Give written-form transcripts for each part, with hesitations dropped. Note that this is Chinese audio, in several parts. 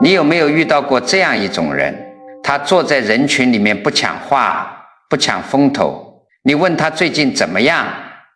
你有没有遇到过这样一种人，他坐在人群里面不抢话，不抢风头，你问他最近怎么样，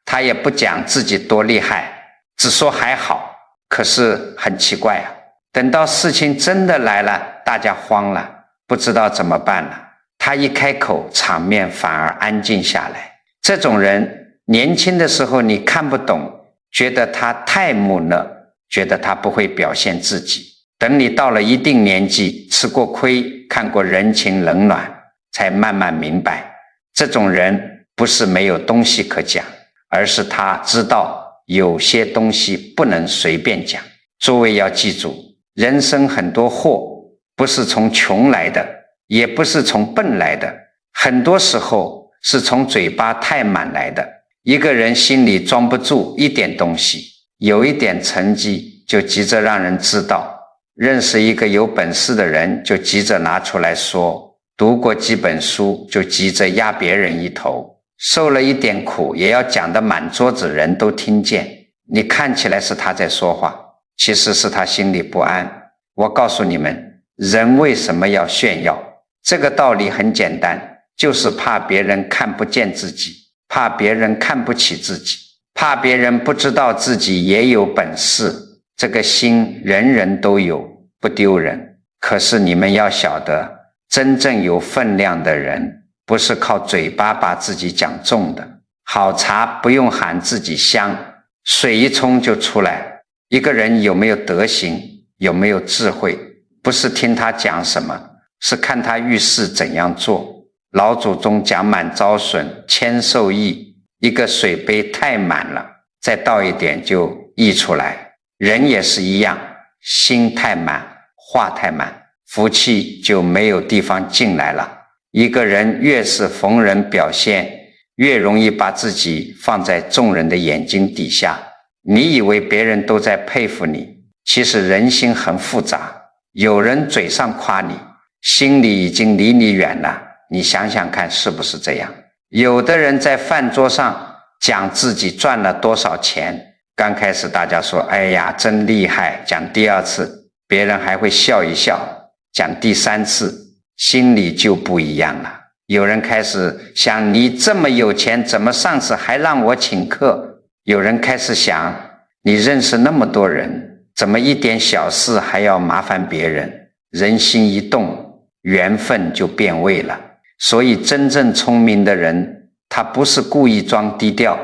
他也不讲自己多厉害，只说还好。可是很奇怪啊，等到事情真的来了，大家慌了，不知道怎么办了，他一开口，场面反而安静下来。这种人年轻的时候你看不懂，觉得他太木讷，觉得他不会表现自己，等你到了一定年纪，吃过亏，看过人情冷暖，才慢慢明白，这种人不是没有东西可讲，而是他知道有些东西不能随便讲。诸位要记住，人生很多祸不是从穷来的，也不是从笨来的，很多时候是从嘴巴太满来的。一个人心里装不住一点东西，有一点成绩就急着让人知道，认识一个有本事的人就急着拿出来说，读过几本书就急着压别人一头，受了一点苦也要讲得满桌子人都听见。你看起来是他在说话，其实是他心里不安。我告诉你们，人为什么要炫耀？这个道理很简单，就是怕别人看不见自己，怕别人看不起自己，怕别人不知道自己也有本事。这个心人人都有，不丢人。可是你们要晓得，真正有分量的人不是靠嘴巴把自己讲重的。好茶不用喊自己香，水一冲就出来。一个人有没有德行，有没有智慧，不是听他讲什么，是看他遇事怎样做。老祖宗讲满招损，谦受益，一个水杯太满了，再倒一点就溢出来。人也是一样，心太满，话太满，福气就没有地方进来了。一个人越是逢人表现，越容易把自己放在众人的眼睛底下。你以为别人都在佩服你，其实人心很复杂，有人嘴上夸你，心里已经离你远了。你想想看是不是这样？有的人在饭桌上讲自己赚了多少钱，刚开始大家说哎呀真厉害，讲第二次别人还会笑一笑，讲第三次心里就不一样了。有人开始想，你这么有钱，怎么上次还让我请客？有人开始想，你认识那么多人，怎么一点小事还要麻烦别人？人心一动，缘分就变味了。所以真正聪明的人，他不是故意装低调，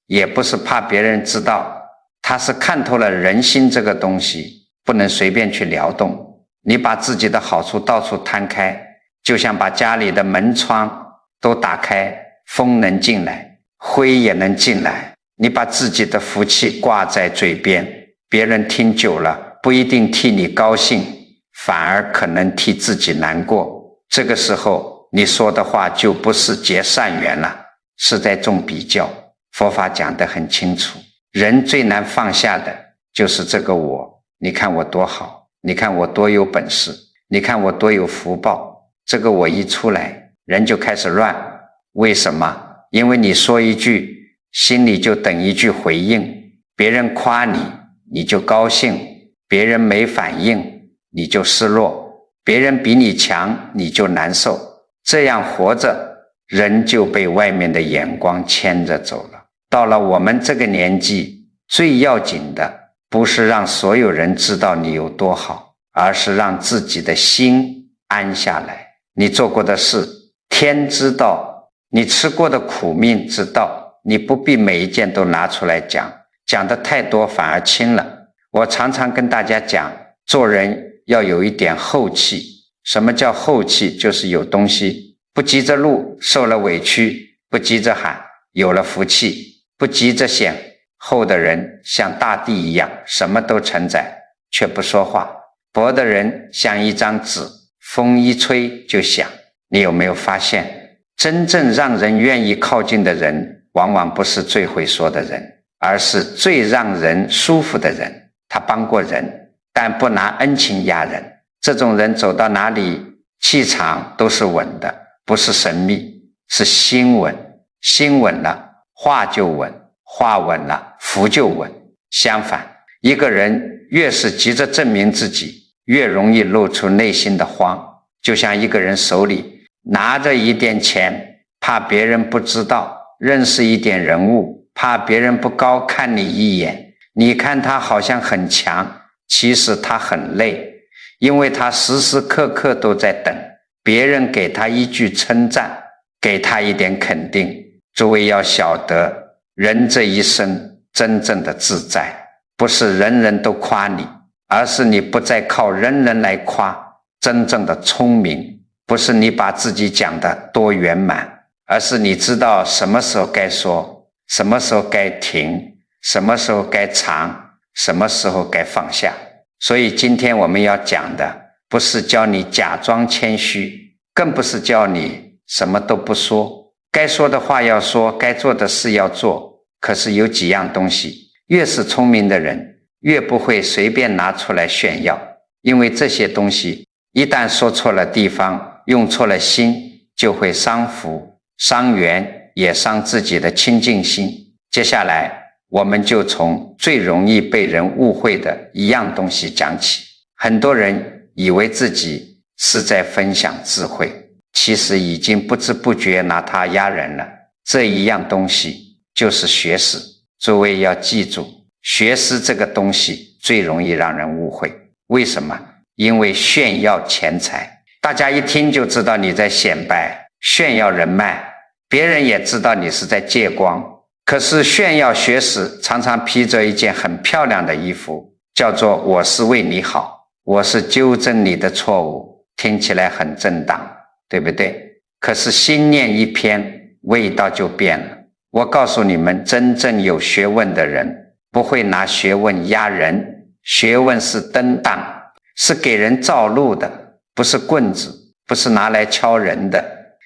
也不是怕别人知道，他是看透了人心这个东西不能随便去撩动。你把自己的好处到处摊开，就像把家里的门窗都打开，风能进来，灰也能进来。你把自己的福气挂在嘴边，别人听久了不一定替你高兴，反而可能替自己难过。这个时候你说的话就不是结善缘了，是在重比较。佛法讲得很清楚，人最难放下的就是这个我。你看我多好，你看我多有本事，你看我多有福报。这个我一出来，人就开始乱。为什么？因为你说一句，心里就等一句回应。别人夸你，你就高兴；别人没反应，你就失落；别人比你强，你就难受。这样活着，人就被外面的眼光牵着走了。到了我们这个年纪，最要紧的不是让所有人知道你有多好，而是让自己的心安下来。你做过的事，天知道；你吃过的苦命知道。你不必每一件都拿出来讲，讲的太多反而轻了。我常常跟大家讲，做人要有一点厚气。什么叫厚气？就是有东西，不急着录，受了委屈不急着喊，有了福气不急着显。厚的人像大地一样，什么都承载，却不说话。薄的人像一张纸，风一吹就响。你有没有发现，真正让人愿意靠近的人，往往不是最会说的人，而是最让人舒服的人。他帮过人，但不拿恩情压人。这种人走到哪里，气场都是稳的，不是神秘，是心稳。心稳了，话就稳，话稳了，福就稳。相反，一个人越是急着证明自己，越容易露出内心的慌。就像一个人手里拿着一点钱，怕别人不知道，认识一点人物，怕别人不高看你一眼，你看他好像很强，其实他很累，因为他时时刻刻都在等别人给他一句称赞，给他一点肯定。诸位要晓得，人这一生真正的自在，不是人人都夸你，而是你不再靠人人来夸。真正的聪明，不是你把自己讲得多圆满，而是你知道什么时候该说，什么时候该停，什么时候该藏，什么时候该放下。所以今天我们要讲的，不是教你假装谦虚，更不是教你什么都不说，该说的话要说，该做的事要做。可是有几样东西，越是聪明的人，越不会随便拿出来炫耀，因为这些东西一旦说错了地方，用错了心，就会伤福、伤缘，也伤自己的清净心。接下来我们就从最容易被人误会的一样东西讲起。很多人以为自己是在分享智慧，其实已经不知不觉拿它压人了。这一样东西就是学识。诸位要记住，学识这个东西最容易让人误会。为什么？因为炫耀钱财，大家一听就知道你在显摆，炫耀人脉，别人也知道你是在借光。可是炫耀学识，常常披着一件很漂亮的衣服，叫做我是为你好，我是纠正你的错误，听起来很正当，对不对？可是心念一偏，味道就变了。我告诉你们，真正有学问的人不会拿学问压人，学问是灯档，是给人照路的，不是棍子，不是拿来敲人的。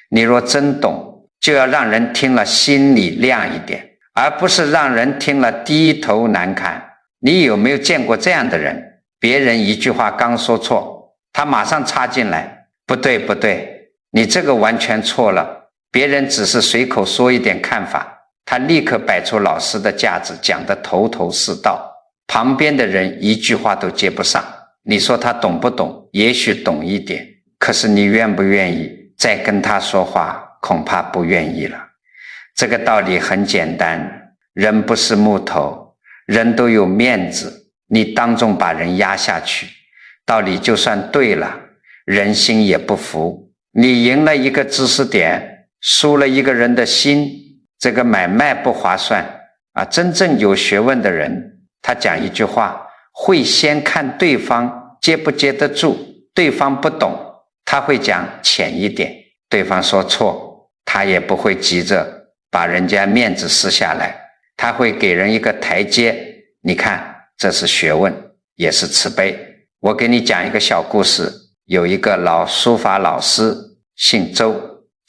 你若真懂，就要让人听了心里亮一点，而不是让人听了低头难看。你有没有见过这样的人？别人一句话刚说错，他马上插进来，不对不对，你这个完全错了。别人只是随口说一点看法，他立刻摆出老师的架子，讲得头头是道，旁边的人一句话都接不上。你说他懂不懂？也许懂一点，可是你愿不愿意再跟他说话？恐怕不愿意了。这个道理很简单，人不是木头，人都有面子，你当众把人压下去，道理就算对了，人心也不服。你赢了一个知识点，输了一个人的心，这个买卖不划算啊！真正有学问的人，他讲一句话，会先看对方接不接得住，对方不懂，他会讲浅一点，对方说错，他也不会急着把人家面子撕下来，他会给人一个台阶。你看，这是学问，也是慈悲。我给你讲一个小故事，有一个老书法老师，姓周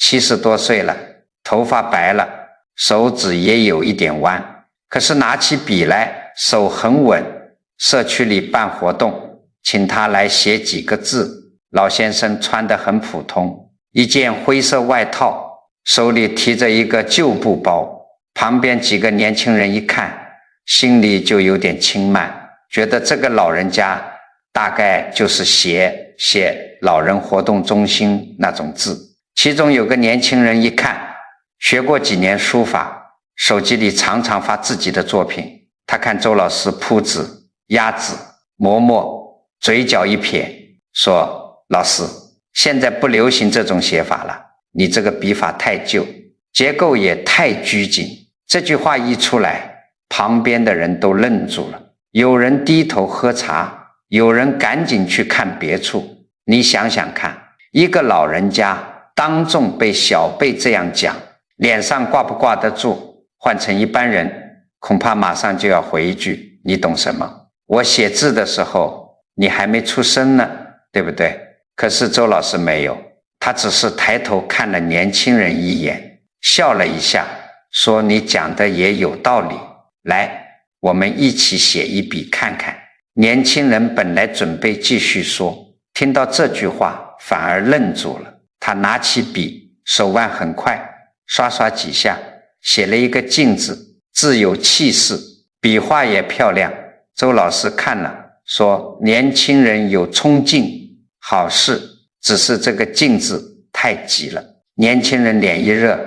，70多岁了，头发白了，手指也有一点弯，可是拿起笔来手很稳。社区里办活动，请他来写几个字。老先生穿得很普通，一件灰色外套，手里提着一个旧布包。旁边几个年轻人一看，心里就有点轻慢，觉得这个老人家大概就是写老人活动中心那种字。其中有个年轻人一看，学过几年书法，手机里常常发自己的作品。他看周老师铺纸、压纸、磨墨，嘴角一撇，说：老师，现在不流行这种写法了，你这个笔法太旧，结构也太拘谨。这句话一出来，旁边的人都愣住了，有人低头喝茶，有人赶紧去看别处。你想想看，一个老人家当众被小辈这样讲，脸上挂不挂得住？换成一般人，恐怕马上就要回一句：你懂什么？我写字的时候你还没出生呢，对不对？可是周老师没有，他只是抬头看了年轻人一眼，笑了一下，说：你讲的也有道理，来，我们一起写一笔看看。年轻人本来准备继续说，听到这句话反而愣住了。他拿起笔，手腕很快，刷刷几下，写了一个静字，字有气势，笔画也漂亮。周老师看了，说年轻人有冲劲，好事，只是这个劲字太急了。年轻人脸一热，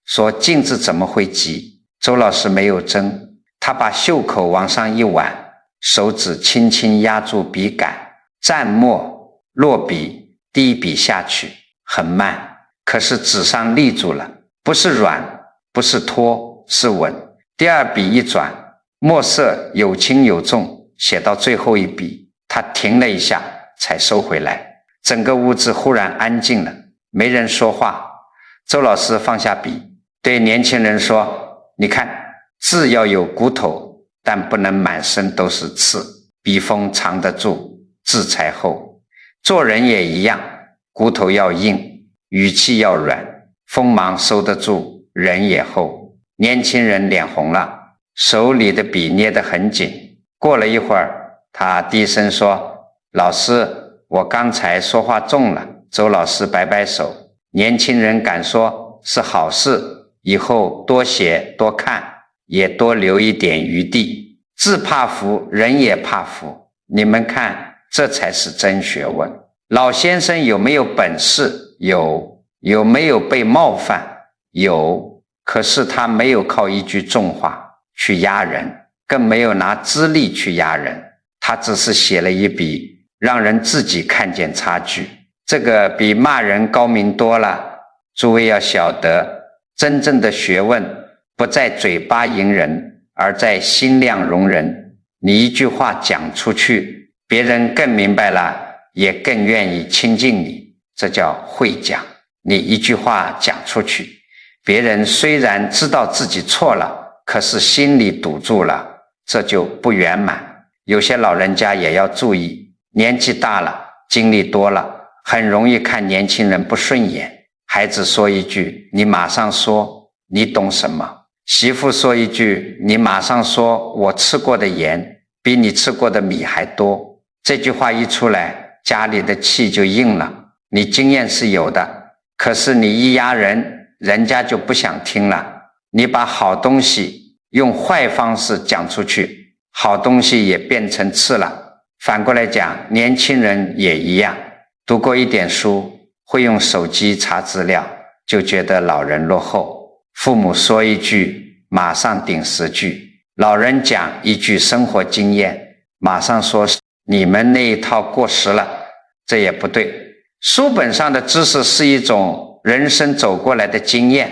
说劲字怎么会急？周老师没有争，他把袖口往上一挽，手指轻轻压住笔杆，蘸墨落笔，第一笔下去很慢，可是纸上立住了，不是软，不是拖，是稳。第二笔一转，墨色有轻有重，写到最后一笔，他停了一下才收回来。整个屋子忽然安静了，没人说话。周老师放下笔，对年轻人说，你看，字要有骨头，但不能满身都是刺，笔锋藏得住，字才厚。做人也一样，骨头要硬，语气要软，锋芒收得住，人也厚。年轻人脸红了，手里的笔捏得很紧。过了一会儿，他低声说，老师，我刚才说话重了。周老师摆摆手，年轻人敢说是好事，以后多写多看，也多留一点余地。字怕浮，人也怕浮，你们看，这才是真学问。老先生有没有本事？有没有被冒犯？有，可是他没有靠一句重话去压人，更没有拿资历去压人，他只是写了一笔，让人自己看见差距。这个比骂人高明多了。诸位要晓得，真正的学问不在嘴巴迎人，而在心量容人。你一句话讲出去，别人更明白了，也更愿意亲近你，这叫会讲。你一句话讲出去，别人虽然知道自己错了，可是心里堵住了，这就不圆满。有些老人家也要注意，年纪大了，经历多了，很容易看年轻人不顺眼。孩子说一句，你马上说你懂什么；媳妇说一句，你马上说我吃过的盐比你吃过的米还多。这句话一出来，家里的气就硬了。你经验是有的，可是你一压人，人家就不想听了。你把好东西用坏方式讲出去，好东西也变成刺了。反过来讲，年轻人也一样，读过一点书，会用手机查资料，就觉得老人落后。父母说一句，马上顶10句。老人讲一句生活经验，马上说你们那一套过时了，这也不对。书本上的知识是一种人生走过来的经验，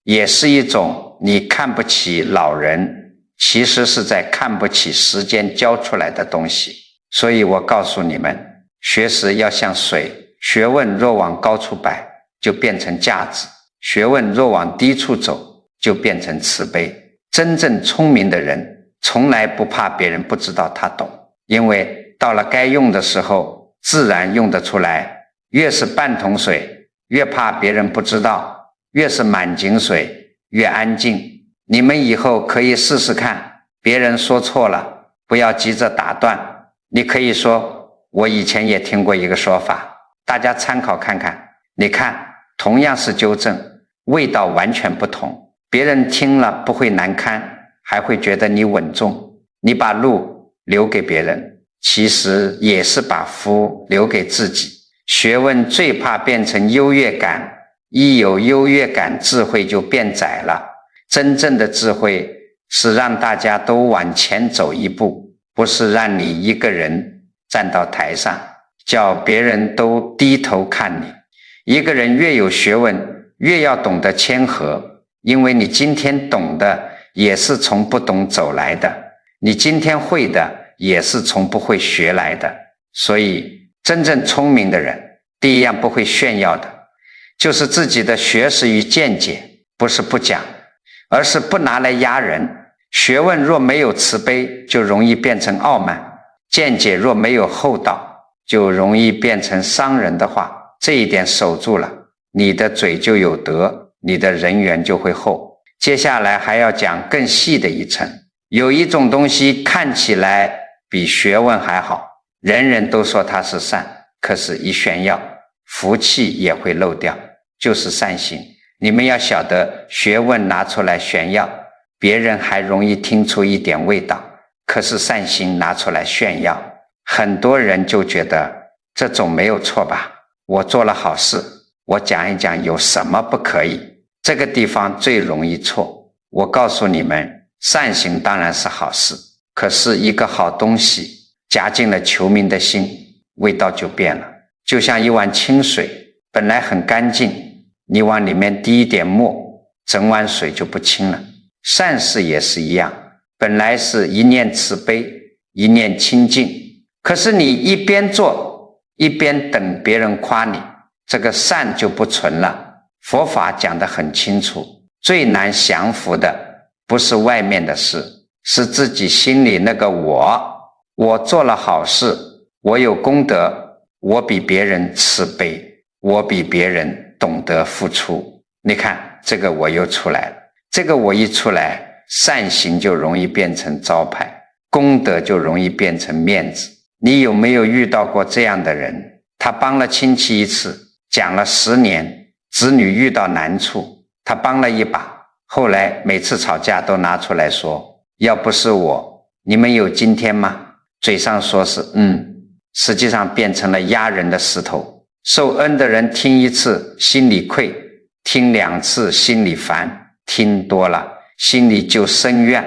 也是一种你看不起老人，其实是在看不起时间教出来的东西。所以我告诉你们，学识要像水，学问若往高处摆，就变成架子；学问若往低处走，就变成慈悲。真正聪明的人从来不怕别人不知道他懂，因为到了该用的时候自然用得出来。越是半桶水，越怕别人不知道；越是满井水，越安静。你们以后可以试试看，别人说错了，不要急着打断。你可以说，我以前也听过一个说法，大家参考看看。你看，同样是纠正，味道完全不同。别人听了不会难堪，还会觉得你稳重。你把路留给别人，其实也是把福留给自己。学问最怕变成优越感，一有优越感，智慧就变窄了。真正的智慧是让大家都往前走一步，不是让你一个人站到台上，叫别人都低头看你。一个人越有学问，越要懂得谦和，因为你今天懂的也是从不懂走来的，你今天会的也是从不会学来的。所以真正聪明的人，第一样不会炫耀的，就是自己的学识与见解，不是不讲，而是不拿来压人。学问若没有慈悲，就容易变成傲慢；见解若没有厚道，就容易变成伤人的话。这一点守住了，你的嘴就有德，你的人缘就会厚。接下来还要讲更细的一层，有一种东西看起来比学问还好，人人都说它是善，可是一炫耀，福气也会漏掉，就是善心。你们要晓得，学问拿出来炫耀，别人还容易听出一点味道，可是善心拿出来炫耀，很多人就觉得这总没有错吧，我做了好事，我讲一讲有什么不可以。这个地方最容易错。我告诉你们，善行当然是好事，可是一个好东西加进了求名的心，味道就变了。就像一碗清水本来很干净，你往里面滴一点墨，整碗水就不清了。善事也是一样，本来是一念慈悲，一念清净，可是你一边做一边等别人夸你，这个善就不纯了。佛法讲得很清楚，最难降服的不是外面的事，是自己心里那个我做了好事，我有功德，我比别人慈悲，我比别人懂得付出。你看这个我又出来了，这个我一出来，善行就容易变成招牌，功德就容易变成面子。你有没有遇到过这样的人？他帮了亲戚一次，讲了10年，子女遇到难处，他帮了一把，后来每次吵架都拿出来说，要不是我，你们有今天吗？嘴上说是实际上变成了压人的石头。受恩的人听一次心里愧，听2次心里烦，听多了心里就生怨。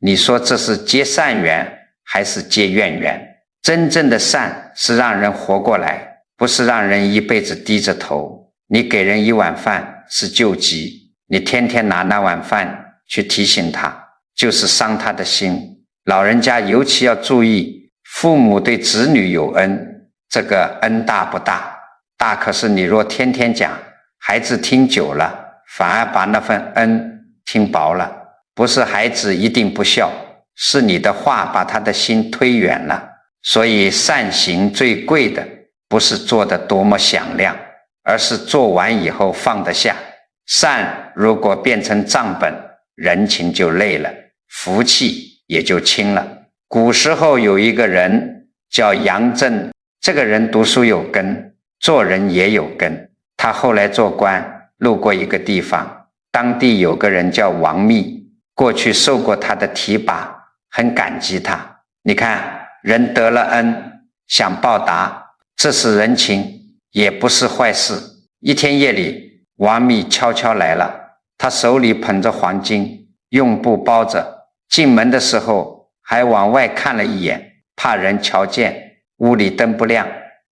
你说这是结善缘还是结怨缘？真正的善是让人活过来，不是让人一辈子低着头。你给人一碗饭是救急，你天天拿那碗饭去提醒他，就是伤他的心。老人家尤其要注意，父母对子女有恩，这个恩大不大？大，可是你若天天讲，孩子听久了，反而把那份恩听薄了。不是孩子一定不孝，是你的话把他的心推远了。所以善行最贵的不是做得多么响亮，而是做完以后放得下。善如果变成账本，人情就累了，福气也就轻了。古时候有一个人叫杨震，这个人读书有根，做人也有根。他后来做官，路过一个地方，当地有个人叫王密，过去受过他的提拔，很感激他。你看，人得了恩，想报答，这是人情，也不是坏事。一天夜里，王密悄悄来了，他手里捧着黄金，用布包着，进门的时候还往外看了一眼，怕人瞧见，屋里灯不亮。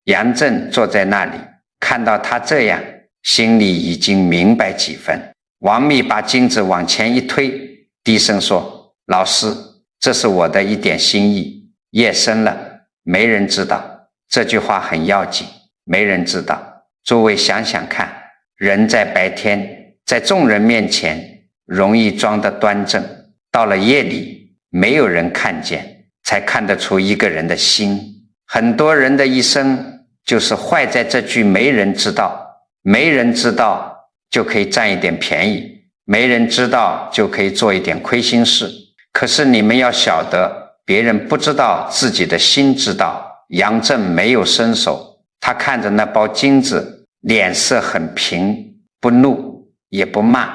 杨震坐在那里，看到他这样，心里已经明白几分。王密把金子往前一推，低声说，老师，这是我的一点心意，夜深了，没人知道。这句话很要紧，没人知道。诸位想想看，人在白天，在众人面前容易装得端正，到了夜里，没有人看见，才看得出一个人的心。很多人的一生就是坏在这句没人知道。没人知道就可以占一点便宜，没人知道就可以做一点亏心事。可是你们要晓得，别人不知道，自己的心知道。杨震没有伸手，他看着那包金子，脸色很平，不怒也不骂，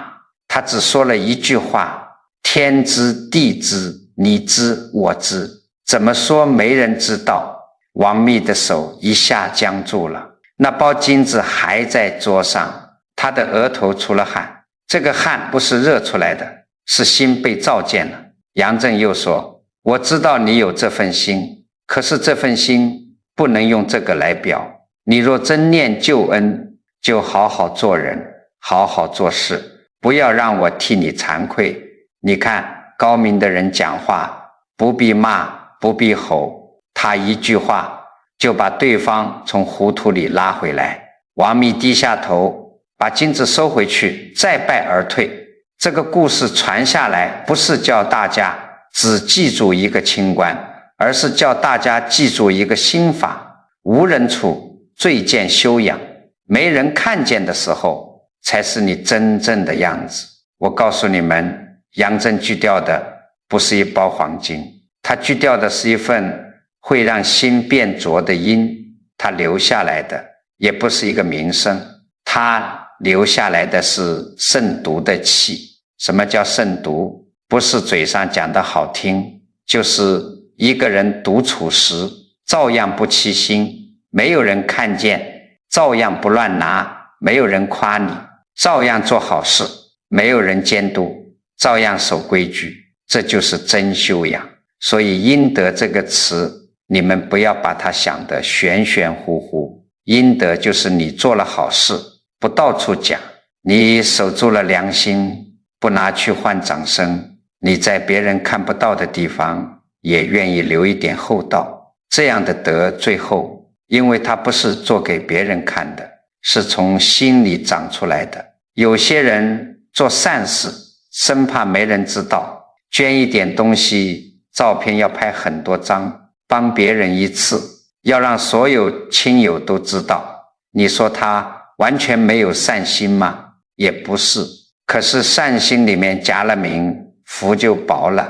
他只说了一句话，天知地知，你知我知。怎么说没人知道？王密的手一下僵住了，那包金子还在桌上，他的额头出了汗，这个汗不是热出来的，是心被照见了。杨震又说，我知道你有这份心，可是这份心不能用这个来表。你若真念救恩，就好好做人，好好做事，不要让我替你惭愧。你看高明的人讲话，不必骂，不必吼，他一句话就把对方从糊涂里拉回来。王密低下头，把金子收回去，再拜而退。这个故事传下来，不是叫大家只记住一个清官，而是叫大家记住一个心法，无人处最见修养，没人看见的时候才是你真正的样子。我告诉你们，杨震锯掉的不是一包黄金，他锯掉的是一份会让心变浊的因，他留下来的也不是一个名声，他留下来的是慎独的气。什么叫慎独？不是嘴上讲的好听，就是一个人独处时照样不欺心，没有人看见，照样不乱拿，没有人夸你，照样做好事，没有人监督，照样守规矩，这就是真修养。所以阴德这个词，你们不要把它想得玄玄乎乎。阴德就是你做了好事，不到处讲，你守住了良心，不拿去换掌声，你在别人看不到的地方也愿意留一点厚道，这样的德最后，因为它不是做给别人看的，是从心里长出来的。有些人做善事，生怕没人知道，捐一点东西，照片要拍很多张，帮别人一次，要让所有亲友都知道。你说他完全没有善心吗？也不是。可是善心里面夹了名，福就薄了。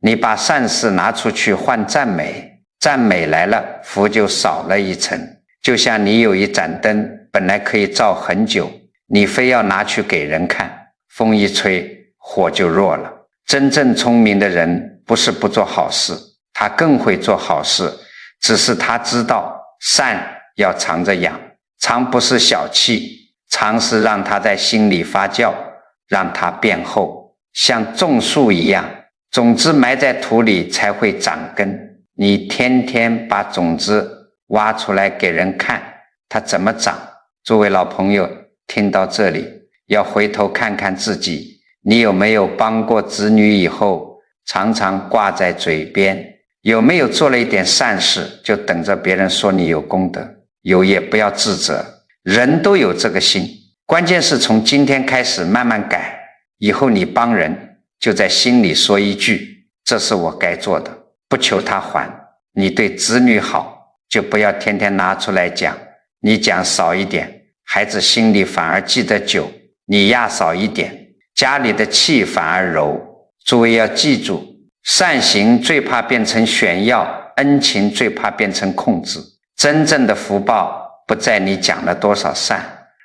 你把善事拿出去换赞美，赞美来了，福就少了一层。就像你有一盏灯，本来可以照很久，你非要拿去给人看，风一吹，火就弱了。真正聪明的人不是不做好事，他更会做好事，只是他知道善要藏着养，藏不是小气，藏是让它在心里发酵，让它变厚，像种树一样，种子埋在土里才会长根。你天天把种子挖出来给人看，它怎么长？诸位老朋友听到这里，要回头看看自己，你有没有帮过子女以后常常挂在嘴边？有没有做了一点善事就等着别人说你有功德？有也不要自责，人都有这个心，关键是从今天开始慢慢改，以后你帮人就在心里说一句，这是我该做的，不求他还。你对子女好，就不要天天拿出来讲，你讲少一点，孩子心里反而记得久，你压少一点，家里的气反而柔。诸位要记住，善行最怕变成炫耀，恩情最怕变成控制。真正的福报不在你讲了多少善，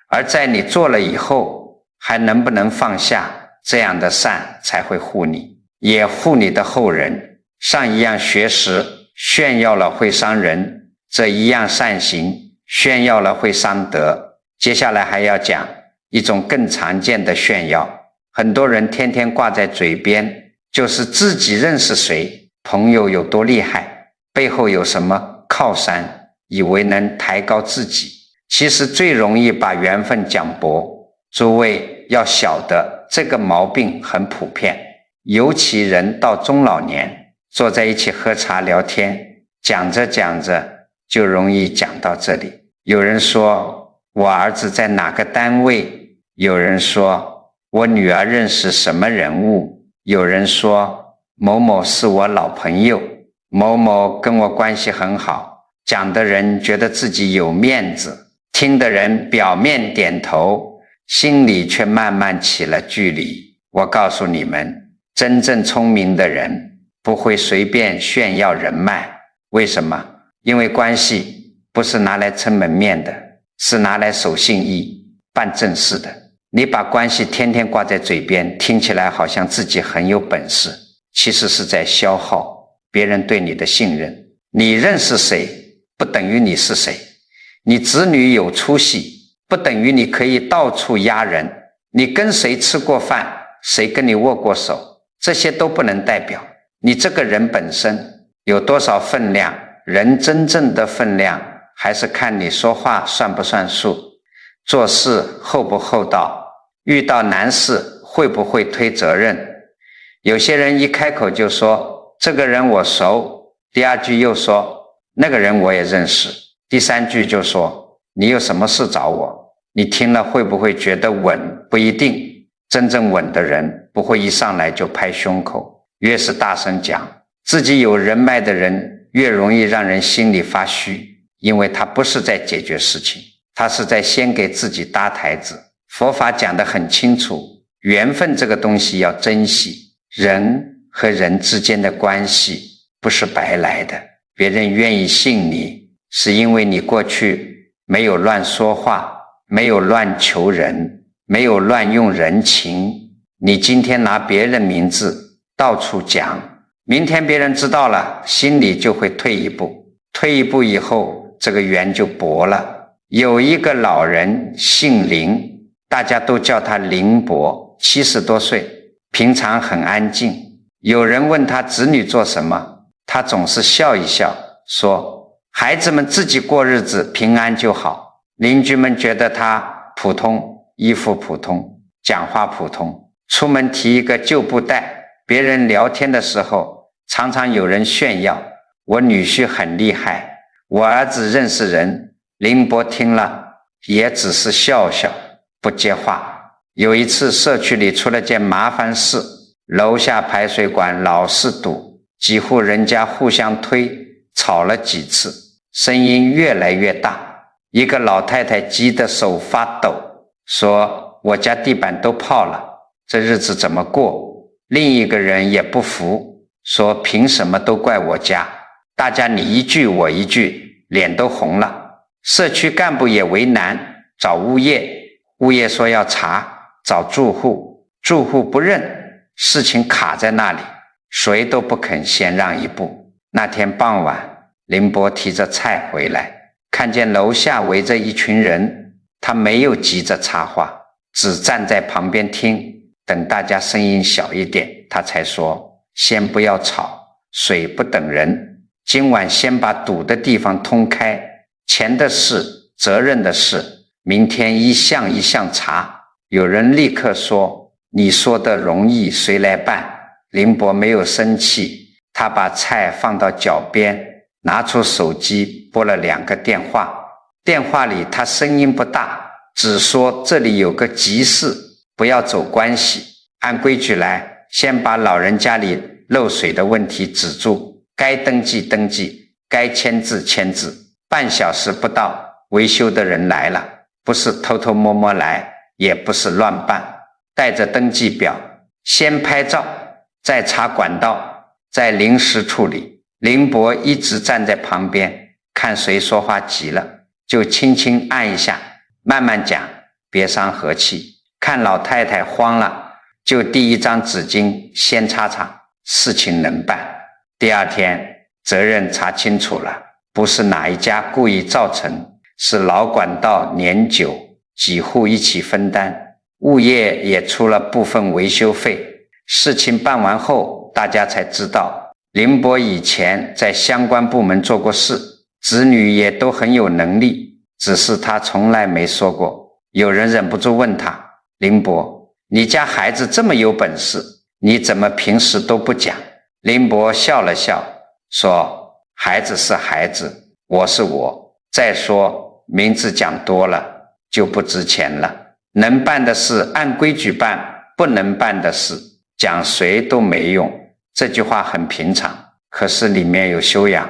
而在你做了以后还能不能放下，这样的善才会护你，也护你的后人。上一样学识炫耀了会伤人，这一样善行炫耀了会伤德。接下来还要讲一种更常见的炫耀，很多人天天挂在嘴边，就是自己认识谁，朋友有多厉害，背后有什么靠山，以为能抬高自己。其实最容易把缘分讲薄。诸位要晓得，这个毛病很普遍，尤其人到中老年，坐在一起喝茶聊天，讲着讲着就容易讲到这里。有人说我儿子在哪个单位，有人说我女儿认识什么人物，有人说某某是我老朋友，某某跟我关系很好。讲的人觉得自己有面子，听的人表面点头，心里却慢慢起了距离。我告诉你们，真正聪明的人不会随便炫耀人脉。为什么？因为关系不是拿来撑门面的，是拿来守信义办正事的。你把关系天天挂在嘴边，听起来好像自己很有本事，其实是在消耗别人对你的信任。你认识谁不等于你是谁，你子女有出息不等于你可以到处压人，你跟谁吃过饭，谁跟你握过手，这些都不能代表你这个人本身有多少分量。人真正的分量还是看你说话算不算数，做事厚不厚道，遇到难事会不会推责任。有些人一开口就说这个人我熟，第二句又说那个人我也认识，第三句就说你有什么事找我。你听了会不会觉得稳？不一定。真正稳的人不会一上来就拍胸口，越是大声讲自己有人脉的人，越容易让人心里发虚，因为他不是在解决事情，他是在先给自己搭台子。佛法讲得很清楚，缘分这个东西要珍惜，人和人之间的关系不是白来的，别人愿意信你是因为你过去没有乱说话，没有乱求人，没有乱用人情。你今天拿别人名字到处讲，明天别人知道了，心里就会退一步，退一步以后，这个缘就薄了。有一个老人姓林，大家都叫他林伯，70多岁，平常很安静。有人问他子女做什么，他总是笑一笑，说孩子们自己过日子，平安就好。邻居们觉得他普通，衣服普通，讲话普通，出门提一个旧布袋。别人聊天的时候，常常有人炫耀，我女婿很厉害，我儿子认识人。林伯听了也只是笑笑，不接话。有一次社区里出了件麻烦事，楼下排水管老是堵，几户人家互相推，吵了几次，声音越来越大。一个老太太急得手发抖，说我家地板都泡了，这日子怎么过？另一个人也不服，说凭什么都怪我家？大家你一句我一句，脸都红了。社区干部也为难，找物业，物业说要查，找住户，住户不认，事情卡在那里，谁都不肯先让一步。那天傍晚，林伯提着菜回来，看见楼下围着一群人，他没有急着插话，只站在旁边听，等大家声音小一点，他才说先不要吵，水不等人，今晚先把堵的地方通开，钱的事，责任的事，明天一项一项查。有人立刻说你说的容易，谁来办？林伯没有生气，他把菜放到脚边，拿出手机拨了2个电话。电话里他声音不大，只说这里有个急事，不要走关系，按规矩来，先把老人家里漏水的问题止住，该登记登记，该签字签字。半小时不到，维修的人来了，不是偷偷摸摸来，也不是乱办，带着登记表，先拍照，再查管道，再临时处理。林伯一直站在旁边，看谁说话急了，就轻轻按一下，慢慢讲，别伤和气。看老太太慌了，就递一张纸巾，先擦擦，事情能办。第二天，责任查清楚了，不是哪一家故意造成，是老管道年久，几户一起分担，物业也出了部分维修费。事情办完后，大家才知道林伯以前在相关部门做过事，子女也都很有能力，只是他从来没说过。有人忍不住问他，林伯，你家孩子这么有本事，你怎么平时都不讲？林伯笑了笑，说孩子是孩子，我是我，再说名字讲多了就不值钱了，能办的事按规矩办，不能办的事讲谁都没用。这句话很平常，可是里面有修养。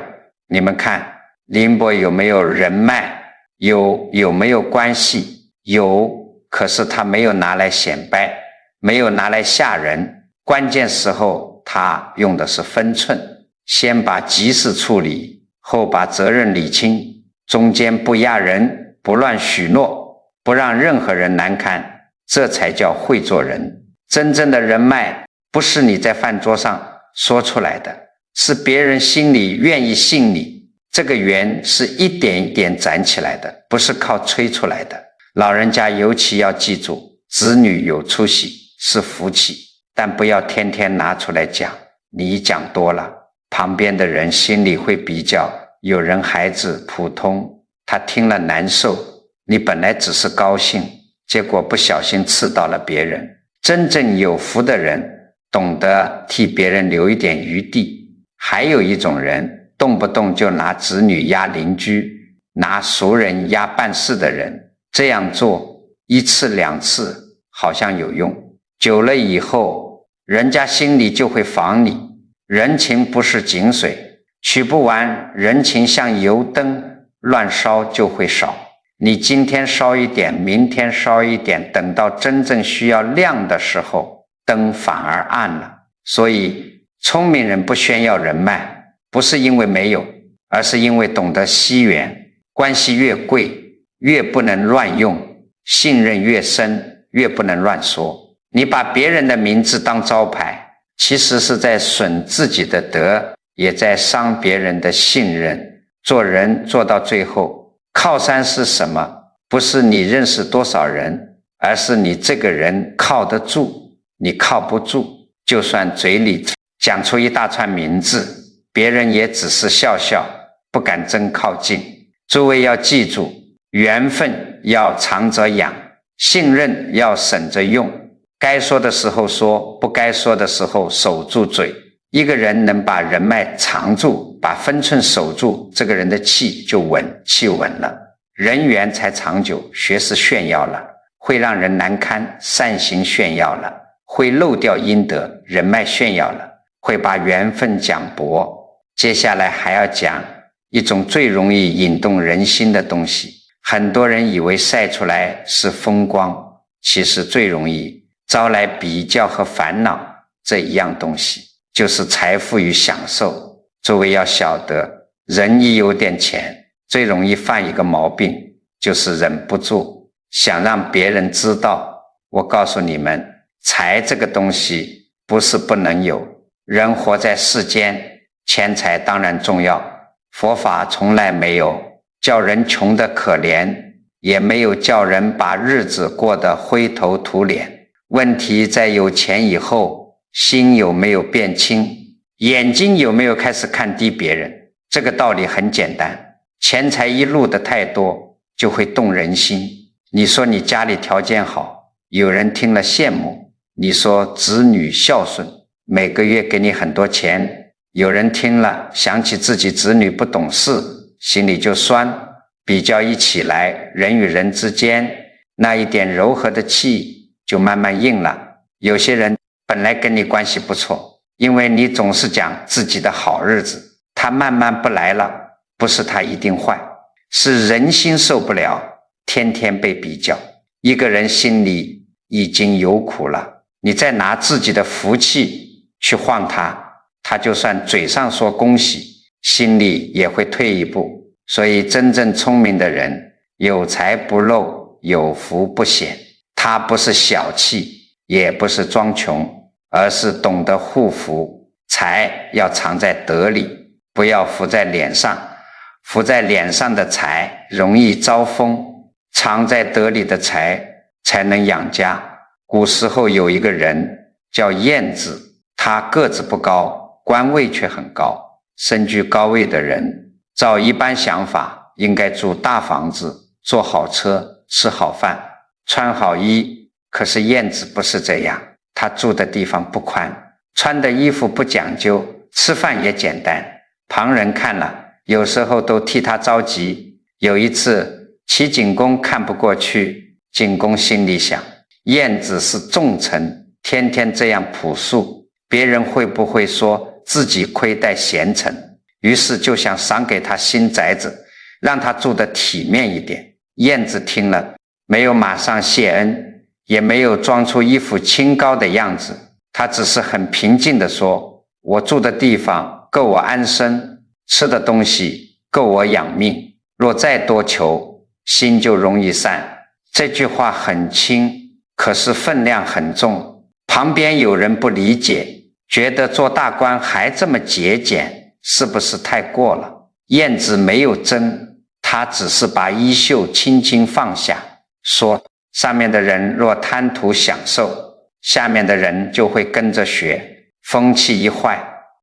你们看林伯有没有人脉，有没有关系？有，可是他没有拿来显摆，没有拿来吓人，关键时候他用的是分寸，先把急事处理，后把责任理清，中间不压人，不乱许诺，不让任何人难堪，这才叫会做人。真正的人脉不是你在饭桌上说出来的，是别人心里愿意信你，这个缘是一点一点攒起来的，不是靠吹出来的。老人家尤其要记住，子女有出息是福气，但不要天天拿出来讲，你一讲多了，旁边的人心里会比较，有人孩子普通，他听了难受，你本来只是高兴，结果不小心刺到了别人。真正有福的人懂得替别人留一点余地。还有一种人动不动就拿子女压邻居，拿熟人压办事的人，这样做1次2次好像有用，久了以后人家心里就会防你。人情不是井水，取不完，人情像油灯，乱烧就会少。你今天烧一点，明天烧一点，等到真正需要亮的时候，灯反而暗了。所以聪明人不炫耀人脉，不是因为没有，而是因为懂得惜缘。关系越贵，越不能乱用，信任越深，越不能乱说。你把别人的名字当招牌，其实是在损自己的德，也在伤别人的信任。做人做到最后，靠山是什么？不是你认识多少人，而是你这个人靠得住。你靠不住，就算嘴里讲出一大串名字，别人也只是笑笑，不敢真靠近。诸位要记住，缘分要长着养，信任要省着用，该说的时候说，不该说的时候守住嘴。一个人能把人脉藏住，把分寸守住，这个人的气就稳，气稳了，人缘才长久。学是炫耀了，会让人难堪，善行炫耀了，会漏掉阴德，人脉炫耀了，会把缘分讲薄。接下来还要讲一种最容易引动人心的东西，很多人以为晒出来是风光，其实最容易招来比较和烦恼这一样东西，就是财富与享受。诸位要晓得，人一有点钱，最容易犯一个毛病，就是忍不住想让别人知道。我告诉你们，财这个东西不是不能有，人活在世间，钱财当然重要，佛法从来没有叫人穷得可怜，也没有叫人把日子过得灰头土脸。问题在有钱以后，心有没有变轻，眼睛有没有开始看低别人。这个道理很简单，钱财一路的太多，就会动人心。你说你家里条件好，有人听了羡慕；你说子女孝顺，每个月给你很多钱，有人听了想起自己子女不懂事，心里就酸。比较一起来，人与人之间那一点柔和的气就慢慢硬了。有些人本来跟你关系不错，因为你总是讲自己的好日子，他慢慢不来了，不是他一定坏，是人心受不了，天天被比较。一个人心里已经有苦了，你再拿自己的福气去换他，他就算嘴上说恭喜，心里也会退一步。所以真正聪明的人，有财不露，有福不显。他不是小气，也不是装穷，而是懂得护福。财要藏在德里，不要浮在脸上。浮在脸上的财容易招风，藏在德里的财才能养家。古时候有一个人叫晏子，他个子不高，官位却很高。身居高位的人照一般想法，应该住大房子，坐好车，吃好饭，穿好衣。可是晏子不是这样，他住的地方不宽，穿的衣服不讲究，吃饭也简单，旁人看了有时候都替他着急。有一次齐景公看不过去，景公心里想，晏子是重臣，天天这样朴素，别人会不会说自己亏待贤臣？于是就想赏给他新宅子，让他住得体面一点。晏子听了，没有马上谢恩，也没有装出一副清高的样子，他只是很平静地说，我住的地方够我安身，吃的东西够我养命，若再多求，心就容易散。这句话很轻，可是分量很重。旁边有人不理解，觉得做大官还这么节俭，是不是太过了？晏子没有争，他只是把衣袖轻轻放下，说上面的人若贪图享受，下面的人就会跟着学，风气一坏，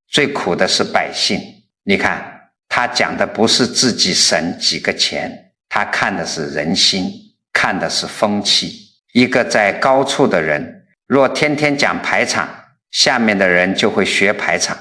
最苦的是百姓。你看，他讲的不是自己省几个钱，他看的是人心，看的是风气。一个在高处的人，若天天讲排场，下面的人就会学排场。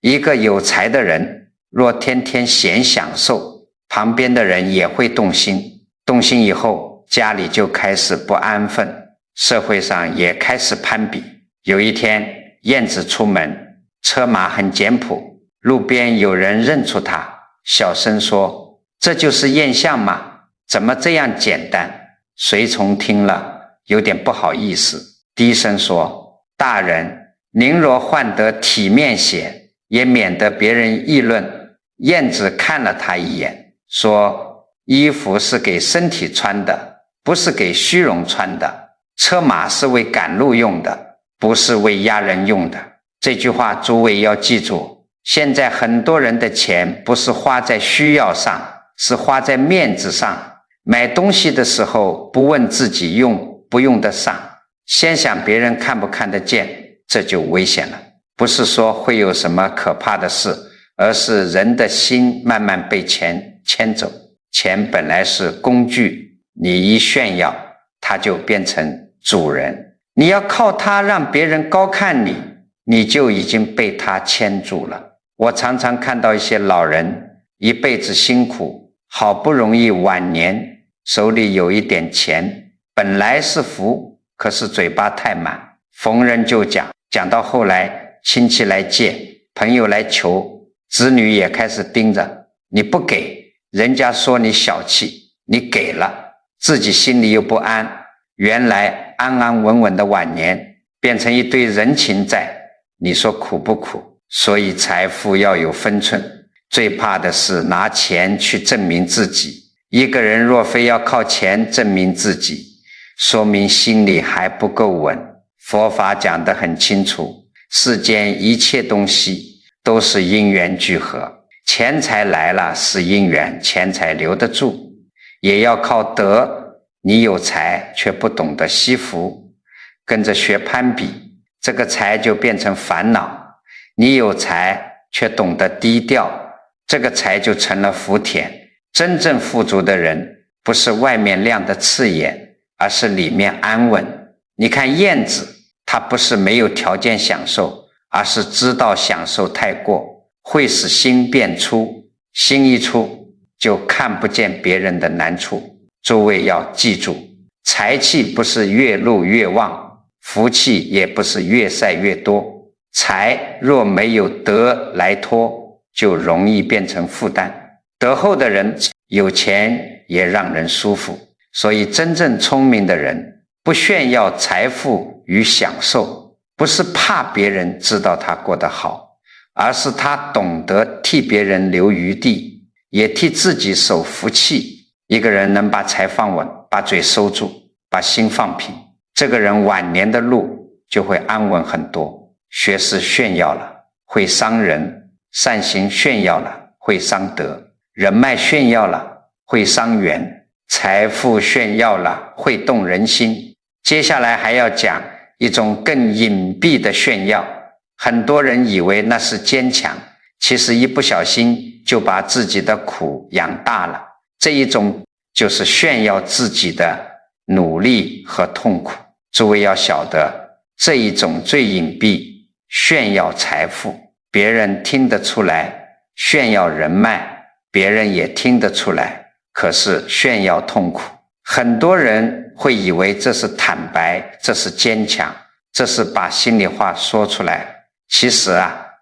一个有才的人，若天天嫌享受，旁边的人也会动心。动心以后，家里就开始不安分，社会上也开始攀比。有一天，晏子出门，车马很简朴，路边有人认出他，小声说，这就是晏相吗？怎么这样简单？随从听了有点不好意思，低声说，大人，您若换得体面些，也免得别人议论。晏子看了他一眼，说，衣服是给身体穿的，不是给虚荣穿的。车马是为赶路用的，不是为压人用的。这句话诸位要记住，现在很多人的钱不是花在需要上，是花在面子上。买东西的时候不问自己用不用得上，先想别人看不看得见，这就危险了。不是说会有什么可怕的事，而是人的心慢慢被钱牵走。钱本来是工具，你一炫耀，它就变成主人。你要靠它让别人高看你，你就已经被它牵住了。我常常看到一些老人一辈子辛苦，好不容易晚年手里有一点钱，本来是福，可是嘴巴太满，逢人就讲，讲到后来亲戚来借，朋友来求，子女也开始盯着，你不给，人家说你小气，你给了，自己心里又不安，原来安安稳稳的晚年变成一堆人情债，你说苦不苦？所以财富要有分寸，最怕的是拿钱去证明自己。一个人若非要靠钱证明自己，说明心里还不够稳。佛法讲得很清楚，世间一切东西都是因缘聚合，钱财来了是因缘，钱财留得住，也要靠德。你有财却不懂得惜福，跟着学攀比，这个财就变成烦恼。你有财却懂得低调，这个财就成了福田。真正富足的人不是外面亮的刺眼，而是里面安稳。你看燕子，它不是没有条件享受，而是知道享受太过，会使心变粗，心一粗就看不见别人的难处。诸位要记住，财气不是越露越旺，福气也不是越晒越多。财若没有德来托，就容易变成负担。德厚的人有钱也让人舒服，所以真正聪明的人不炫耀财富与享受，不是怕别人知道他过得好，而是他懂得替别人留余地，也替自己守福气。一个人能把财放稳，把嘴收住，把心放平，这个人晚年的路就会安稳很多。学识炫耀了会伤人，善行炫耀了会伤德，人脉炫耀了会伤缘，财富炫耀了会动人心。接下来还要讲一种更隐蔽的炫耀，很多人以为那是坚强，其实一不小心就把自己的苦养大了。这一种就是炫耀自己的努力和痛苦。诸位要晓得，这一种最隐蔽，炫耀财富，别人听得出来；炫耀人脉，别人也听得出来。可是炫耀痛苦，很多人会以为这是坦白，这是坚强，这是把心里话说出来。其实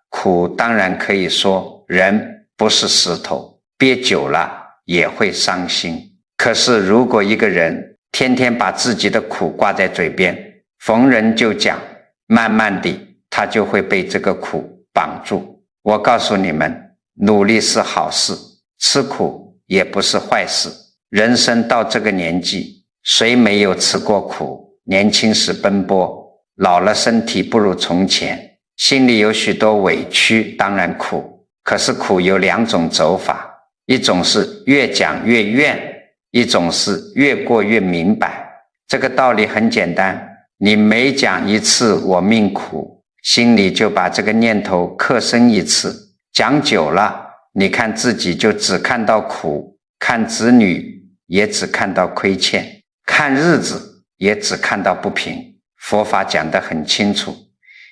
苦当然可以说，人不是石头，憋久了也会伤心。可是如果一个人天天把自己的苦挂在嘴边，逢人就讲，慢慢地他就会被这个苦绑住。我告诉你们，努力是好事，吃苦也不是坏事。人生到这个年纪，谁没有吃过苦？年轻时奔波，老了身体不如从前，心里有许多委屈，当然苦。可是苦有两种走法，一种是越讲越怨，一种是越过越明白。这个道理很简单，你每讲一次我命苦，心里就把这个念头刻深一次，讲久了，你看自己就只看到苦，看子女也只看到亏欠，看日子也只看到不平。佛法讲得很清楚，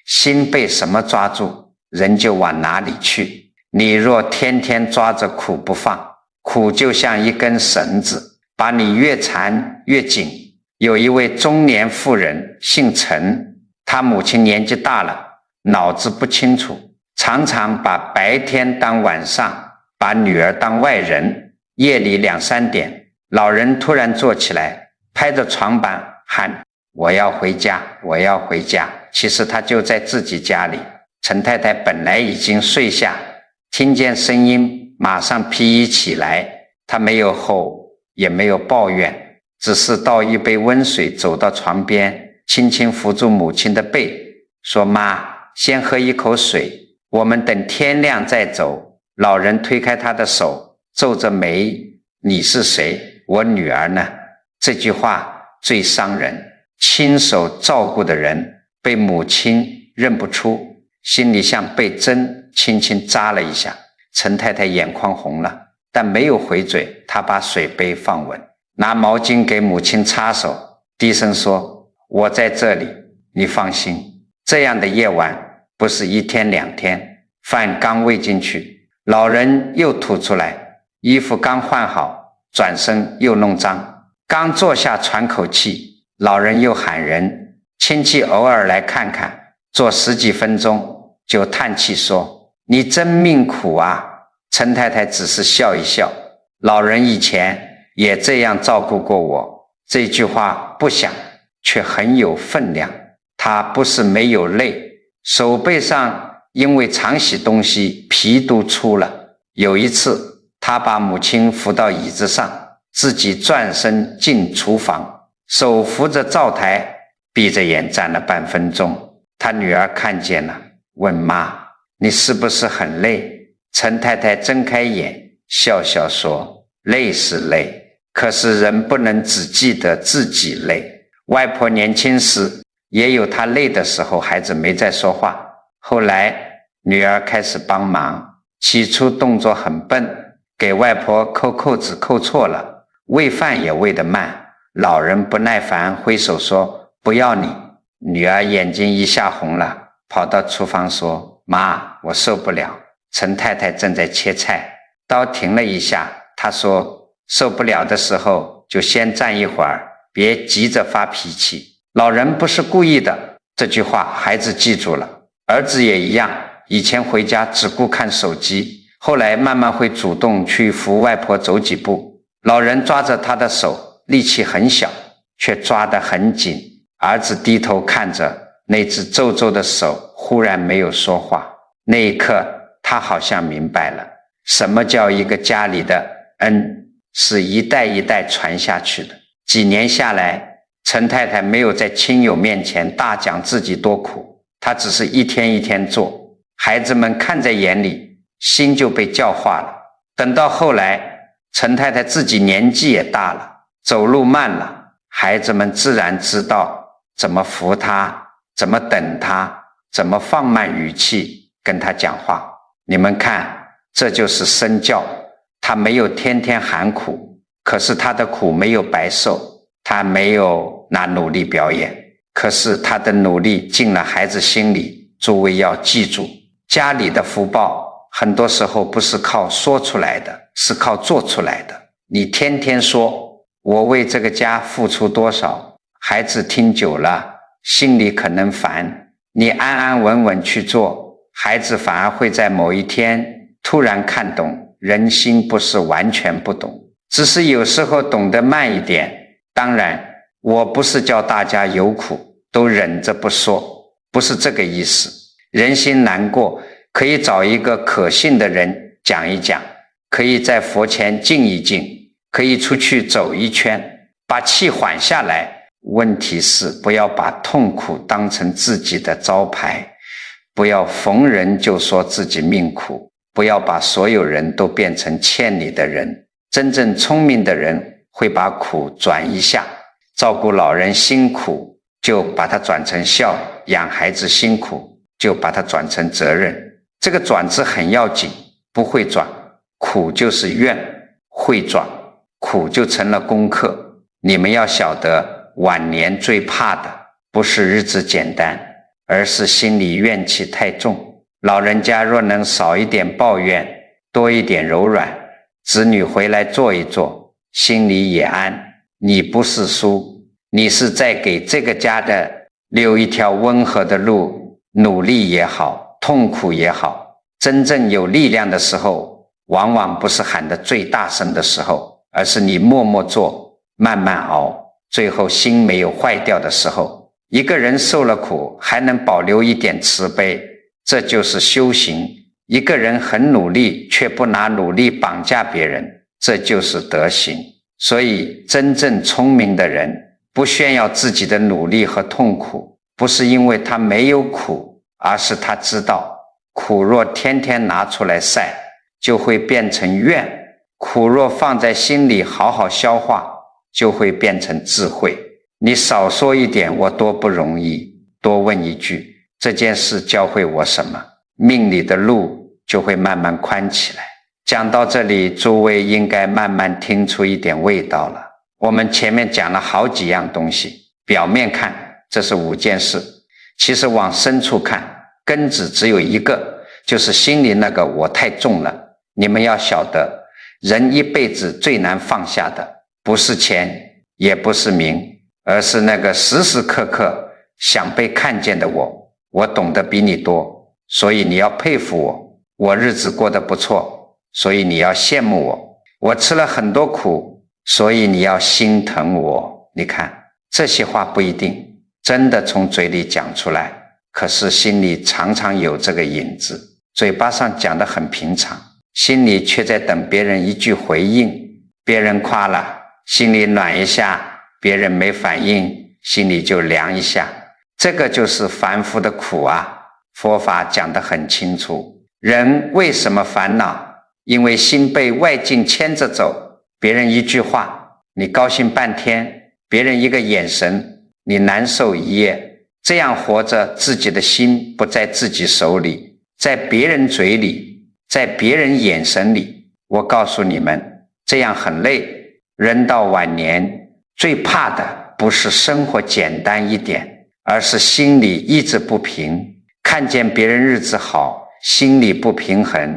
心被什么抓住，人就往哪里去。你若天天抓着苦不放，苦就像一根绳子，把你越缠越紧。有一位中年妇人姓陈，她母亲年纪大了，脑子不清楚，常常把白天当晚上，把女儿当外人。夜里2、3点，老人突然坐起来，拍着床板喊，我要回家，我要回家。其实他就在自己家里。陈太太本来已经睡下，听见声音马上披衣起来，她没有吼也没有抱怨，只是倒一杯温水，走到床边，轻轻扶住母亲的背，说，妈，先喝一口水，我们等天亮再走。老人推开他的手，皱着眉，你是谁？我女儿呢？这句话最伤人，亲手照顾的人被母亲认不出，心里像被针轻轻扎了一下。陈太太眼眶红了，但没有回嘴，她把水杯放稳，拿毛巾给母亲擦手，低声说，我在这里，你放心。这样的夜晚不是1天2天，饭刚喂进去，老人又吐出来，衣服刚换好，转身又弄脏，刚坐下喘口气，老人又喊人，亲戚偶尔来看看，坐10几分钟就叹气说，你真命苦啊。陈太太只是笑一笑，老人以前也这样照顾过我。这句话不响，却很有分量。他不是没有累，手背上因为常洗东西，皮都粗了。有一次，他把母亲扶到椅子上，自己转身进厨房，手扶着灶台，闭着眼站了半分钟。他女儿看见了，问妈，你是不是很累？陈太太睁开眼，笑笑说，累是累，可是人不能只记得自己累。外婆年轻时也有她累的时候，孩子没再说话。后来女儿开始帮忙，起初动作很笨，给外婆扣扣子扣错了，喂饭也喂得慢。老人不耐烦，挥手说，不要你。女儿眼睛一下红了，跑到厨房说，妈，我受不了。陈太太正在切菜，刀停了一下，她说，受不了的时候就先站一会儿，别急着发脾气。老人不是故意的，这句话孩子记住了。儿子也一样，以前回家只顾看手机，后来慢慢会主动去扶外婆走几步。老人抓着他的手，力气很小，却抓得很紧。儿子低头看着那只皱皱的手，忽然没有说话。那一刻他好像明白了，什么叫一个家里的恩是一代一代传下去的。几年下来，陈太太没有在亲友面前大讲自己多苦，她只是一天一天做，孩子们看在眼里，心就被教化了。等到后来，陈太太自己年纪也大了，走路慢了，孩子们自然知道怎么扶她，怎么等她，怎么放慢语气跟她讲话。你们看，这就是身教。他没有天天喊苦，可是他的苦没有白受，他没有拿努力表演，可是他的努力进了孩子心里。诸位要记住，家里的福报很多时候不是靠说出来的，是靠做出来的。你天天说我为这个家付出多少，孩子听久了心里可能烦，你安安稳稳去做，孩子反而会在某一天突然看懂，人心不是完全不懂，只是有时候懂得慢一点。当然，我不是叫大家有苦都忍着不说，不是这个意思。人心难过，可以找一个可信的人讲一讲，可以在佛前静一静，可以出去走一圈，把气缓下来。问题是不要把痛苦当成自己的招牌，不要逢人就说自己命苦，不要把所有人都变成欠你的人。真正聪明的人会把苦转一下，照顾老人辛苦就把它转成孝，养孩子辛苦就把它转成责任。这个转字很要紧，不会转苦就是怨，会转苦就成了功课。你们要晓得，晚年最怕的不是日子简单，而是心里怨气太重。老人家若能少一点抱怨，多一点柔软，子女回来坐一坐，心里也安。你不是输，你是在给这个家的留一条温和的路。努力也好，痛苦也好，真正有力量的时候，往往不是喊得最大声的时候，而是你默默做，慢慢熬，最后心没有坏掉的时候。一个人受了苦还能保留一点慈悲，这就是修行。一个人很努力却不拿努力绑架别人，这就是德行。所以真正聪明的人不炫耀自己的努力和痛苦，不是因为他没有苦，而是他知道苦若天天拿出来晒，就会变成怨；苦若放在心里好好消化，就会变成智慧。你少说一点，我多不容易；多问一句，这件事教会我什么？命里的路就会慢慢宽起来。讲到这里，诸位应该慢慢听出一点味道了。我们前面讲了好几样东西，表面看这是5件事，其实往深处看，根子只有一个，就是心里那个我太重了。你们要晓得，人一辈子最难放下的不是钱，也不是名，而是那个时时刻刻想被看见的我。我懂得比你多，所以你要佩服我。我日子过得不错，所以你要羡慕我。我吃了很多苦，所以你要心疼我。你看，这些话不一定真的从嘴里讲出来，可是心里常常有这个影子。嘴巴上讲得很平常，心里却在等别人一句回应。别人夸了，心里暖一下；别人没反应，心里就凉一下。这个就是凡夫的苦啊。佛法讲得很清楚，人为什么烦恼？因为心被外境牵着走。别人一句话，你高兴半天；别人一个眼神，你难受一夜。这样活着，自己的心不在自己手里，在别人嘴里，在别人眼神里。我告诉你们，这样很累。人到晚年，最怕的不是生活简单一点，而是心里一直不平。看见别人日子好，心里不平衡；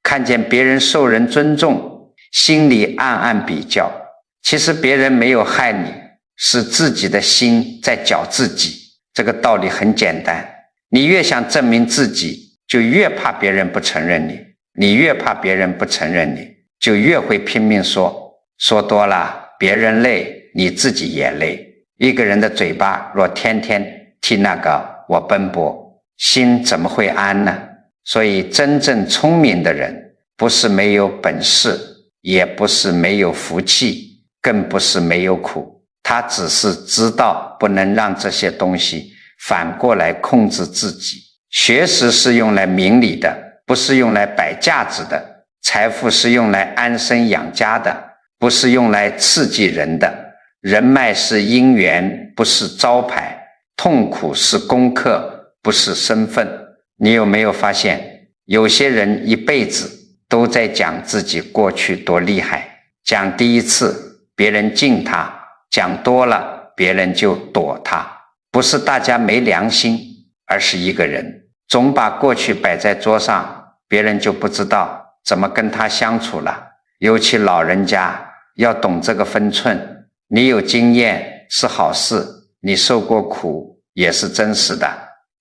看见别人受人尊重，心里暗暗比较。其实别人没有害你，是自己的心在搅自己。这个道理很简单，你越想证明自己，就越怕别人不承认你；你越怕别人不承认你，就越会拼命说。说多了，别人累，你自己也累。一个人的嘴巴若天天替那个我奔波，心怎么会安呢？所以真正聪明的人，不是没有本事，也不是没有福气，更不是没有苦，他只是知道不能让这些东西反过来控制自己。学识是用来明理的，不是用来摆架子的；财富是用来安身养家的，不是用来刺激人的；人脉是因缘，不是招牌；痛苦是功课，不是身份。你有没有发现，有些人一辈子都在讲自己过去多厉害，讲第一次别人敬他，讲多了别人就躲他。不是大家没良心，而是一个人总把过去摆在桌上，别人就不知道怎么跟他相处了。尤其老人家要懂这个分寸。你有经验是好事，你受过苦也是真实的。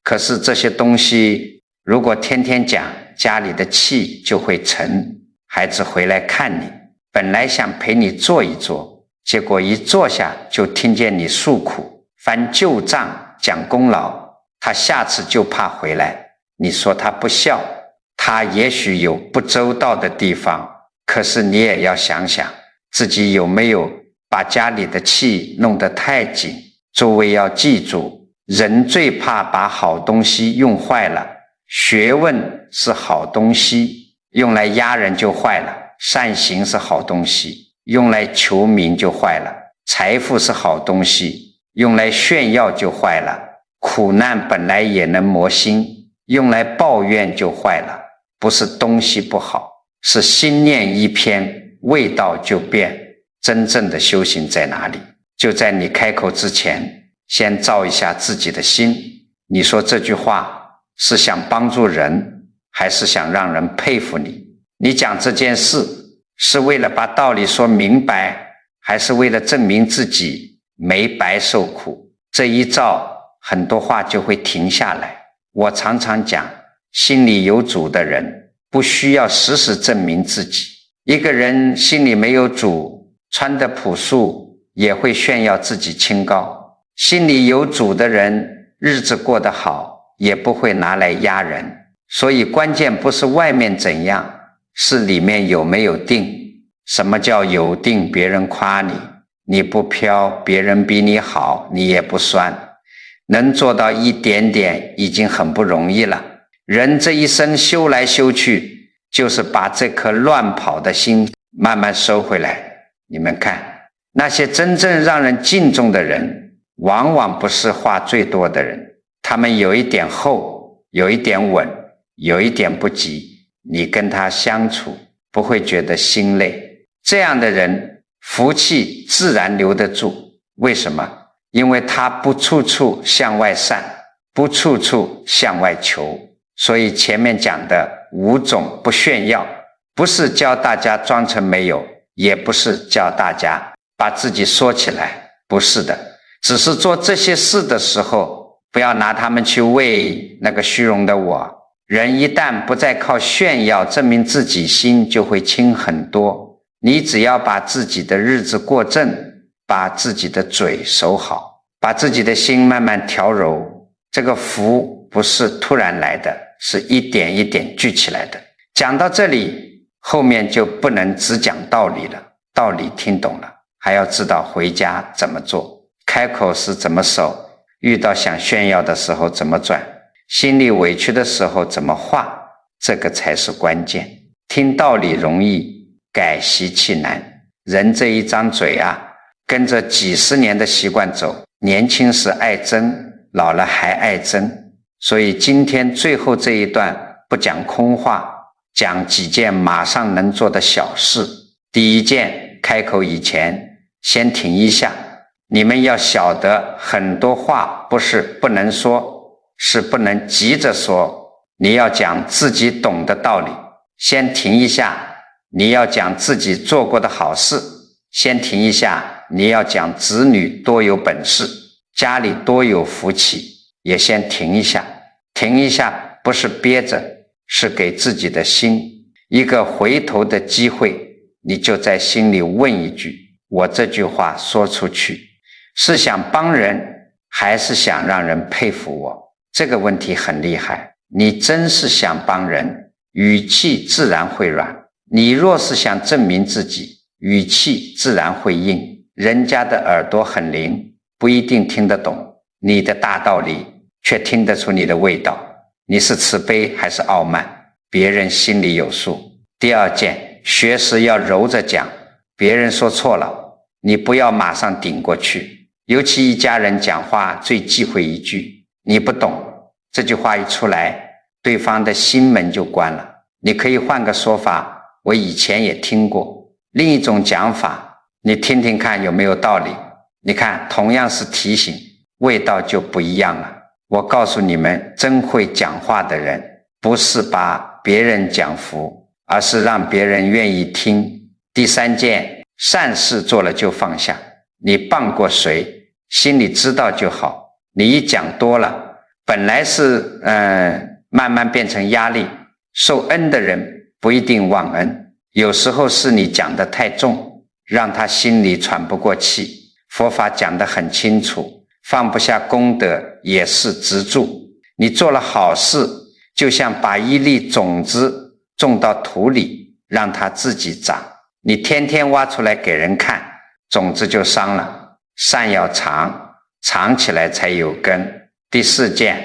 可是这些东西如果天天讲，家里的气就会沉。孩子回来看你，本来想陪你坐一坐，结果一坐下就听见你诉苦，翻旧账，讲功劳，他下次就怕回来。你说他不孝，他也许有不周到的地方，可是你也要想想自己有没有把家里的气弄得太紧。诸位要记住，人最怕把好东西用坏了。学问是好东西，用来压人就坏了；善行是好东西，用来求名就坏了；财富是好东西，用来炫耀就坏了；苦难本来也能磨心，用来抱怨就坏了。不是东西不好，是心念一偏，味道就变。真正的修行在哪里？就在你开口之前，先照一下自己的心。你说这句话是想帮助人，还是想让人佩服你？你讲这件事是为了把道理说明白，还是为了证明自己没白受苦？这一照，很多话就会停下来。我常常讲，心里有主的人不需要时时证明自己。一个人心里没有主，穿得朴素也会炫耀自己清高。心里有主的人，日子过得好也不会拿来压人。所以关键不是外面怎样，是里面有没有定。什么叫有定？别人夸你，你不飘，别人比你好，你也不酸。能做到一点点已经很不容易了。人这一生修来修去，就是把这颗乱跑的心慢慢收回来。你们看，那些真正让人敬重的人，往往不是话最多的人，他们有一点厚，有一点稳，有一点不急，你跟他相处不会觉得心累。这样的人福气自然留得住。为什么？因为他不处处向外散，不处处向外求。所以前面讲的5种不炫耀，不是教大家装成没有，也不是教大家把自己缩起来，不是的，只是做这些事的时候，不要拿他们去喂那个虚荣的我。人一旦不再靠炫耀证明自己，心就会轻很多。你只要把自己的日子过正，把自己的嘴守好，把自己的心慢慢调柔，这个福不是突然来的，是一点一点聚起来的。讲到这里，后面就不能只讲道理了，道理听懂了，还要知道回家怎么做，开口时怎么守，遇到想炫耀的时候怎么转，心里委屈的时候怎么化，这个才是关键。听道理容易，改习气难。人这一张嘴啊，跟着几十年的习惯走，年轻时爱争，老了还爱争。所以今天最后这一段不讲空话，讲几件马上能做的小事。第一件，开口以前先停一下。你们要晓得，很多话不是不能说，是不能急着说。你要讲自己懂的道理，先停一下。你要讲自己做过的好事，先停一下。你要讲子女多有本事，家里多有福气，也先停一下。停一下不是憋着，是给自己的心一个回头的机会。你就在心里问一句，我这句话说出去，是想帮人，还是想让人佩服我？这个问题很厉害。你真是想帮人，语气自然会软；你若是想证明自己，语气自然会硬。人家的耳朵很灵，不一定听得懂你的大道理，却听得出你的味道。你是慈悲还是傲慢，别人心里有数。第二件，学时要柔着讲，别人说错了，你不要马上顶过去。尤其一家人讲话最忌讳一句你不懂，这句话一出来，对方的心门就关了。你可以换个说法，我以前也听过另一种讲法，你听听看有没有道理。你看，同样是提醒，味道就不一样了。我告诉你们，真会讲话的人，不是把别人讲服，而是让别人愿意听。第三件，善事做了就放下。你帮过谁，心里知道就好。你一讲多了，本来是慢慢变成压力。受恩的人不一定忘恩，有时候是你讲得太重，让他心里喘不过气。佛法讲得很清楚，放不下功德也是植树。你做了好事，就像把一粒种子种到土里，让它自己长。你天天挖出来给人看，种子就伤了。善要长，长起来才有根。第四件，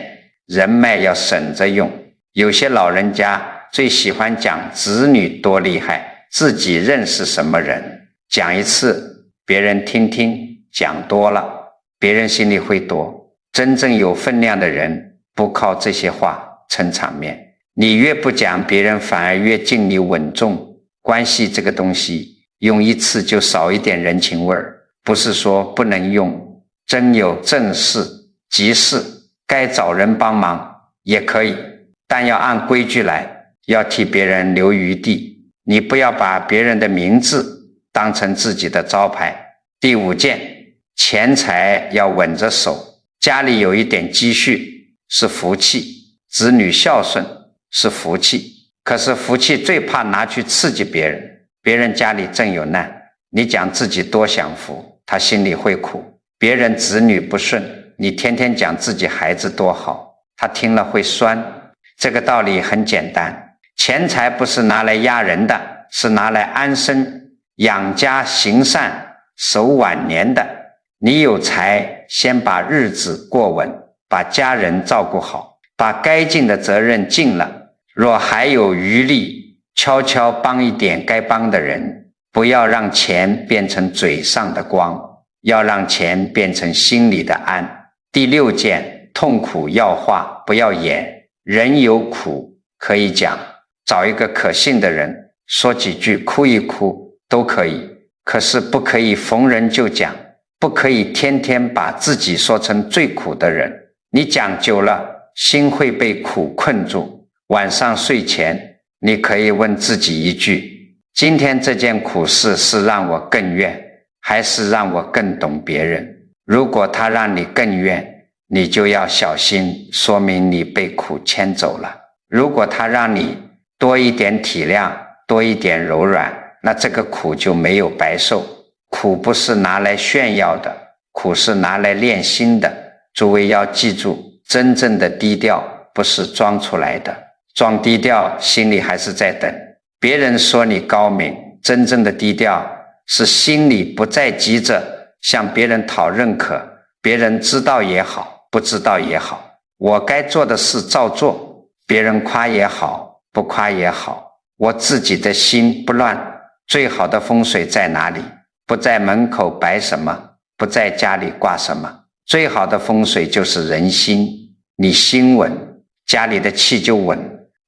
人脉要省着用。有些老人家最喜欢讲子女多厉害，自己认识什么人，讲一次别人听听，讲多了别人心里会多。真正有分量的人不靠这些话撑场面，你越不讲，别人反而越敬你稳重。关系这个东西用一次就少一点人情味儿，不是说不能用。真有正事急事该找人帮忙也可以，但要按规矩来，要替别人留余地。你不要把别人的名字当成自己的招牌。第五件，钱财要稳着手。家里有一点积蓄是福气，子女孝顺是福气。可是福气最怕拿去刺激别人，别人家里正有难，你讲自己多享福，他心里会苦。别人子女不顺，你天天讲自己孩子多好，他听了会酸。这个道理很简单，钱财不是拿来压人的，是拿来安身养家行善守晚年的。你有财，先把日子过稳，把家人照顾好，把该尽的责任尽了，若还有余力，悄悄帮一点该帮的人，不要让钱变成嘴上的光，要让钱变成心里的安。第6件，痛苦要话，不要演。人有苦可以讲，找一个可信的人说几句，哭一哭都可以，可是不可以逢人就讲，不可以天天把自己说成最苦的人。你讲久了，心会被苦困住。晚上睡前，你可以问自己一句，今天这件苦事是让我更怨，还是让我更懂别人？如果他让你更怨，你就要小心，说明你被苦牵走了。如果他让你多一点体谅，多一点柔软，那这个苦就没有白受。苦不是拿来炫耀的，苦是拿来练心的。诸位要记住，真正的低调不是装出来的，装低调心里还是在等别人说你高明。真正的低调是心里不再急着向别人讨认可，别人知道也好，不知道也好，我该做的事照做，别人夸也好，不夸也好，我自己的心不乱。最好的风水在哪里？不在门口摆什么，不在家里挂什么，最好的风水就是人心。你心稳，家里的气就稳；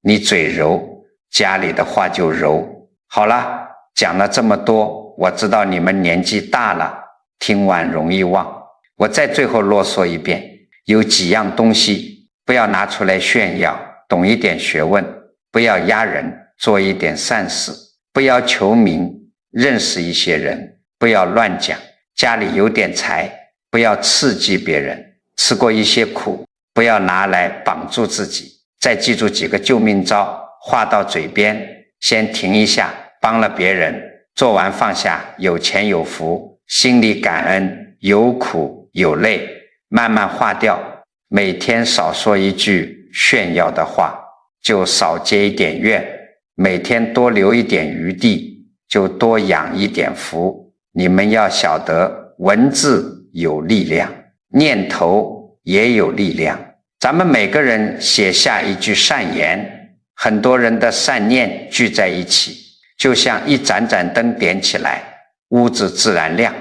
你嘴柔，家里的话就柔。好了，讲了这么多，我知道你们年纪大了，听完容易忘。我再最后啰嗦一遍，有几样东西不要拿出来炫耀，懂一点学问，不要压人，做一点善事，不要求名，认识一些人，不要乱讲，家里有点财，不要刺激别人，吃过一些苦，不要拿来绑住自己。再记住几个救命招，话到嘴边先停一下，帮了别人，做完放下，有钱有福，心里感恩，有苦有累，慢慢化掉。每天少说一句炫耀的话，就少结一点怨；每天多留一点余地，就多养一点福。你们要晓得，文字有力量，念头也有力量。咱们每个人写下一句善言，很多人的善念聚在一起，就像一盏盏灯点起来，屋子自然亮。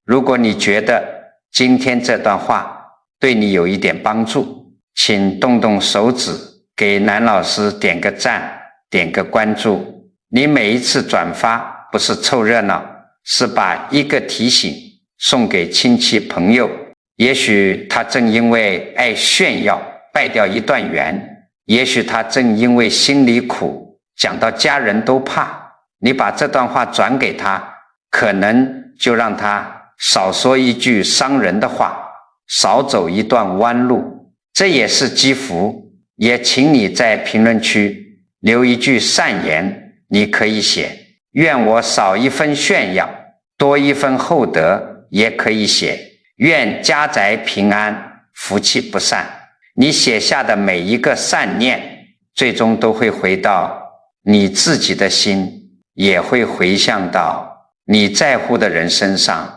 如果你觉得今天这段话对你有一点帮助，请动动手指给南老师点个赞，点个关注。你每一次转发不是凑热闹，是把一个提醒送给亲戚朋友，也许他正因为爱炫耀败掉一段缘，也许他正因为心里苦讲到家人都怕，你把这段话转给他，可能就让他少说一句伤人的话，少走一段弯路，这也是积福。也请你在评论区留一句善言，你可以写愿我少一分炫耀，多一分厚德，也可以写愿家宅平安，福气不散。你写下的每一个善念，最终都会回到你自己的心，也会回向到你在乎的人身上，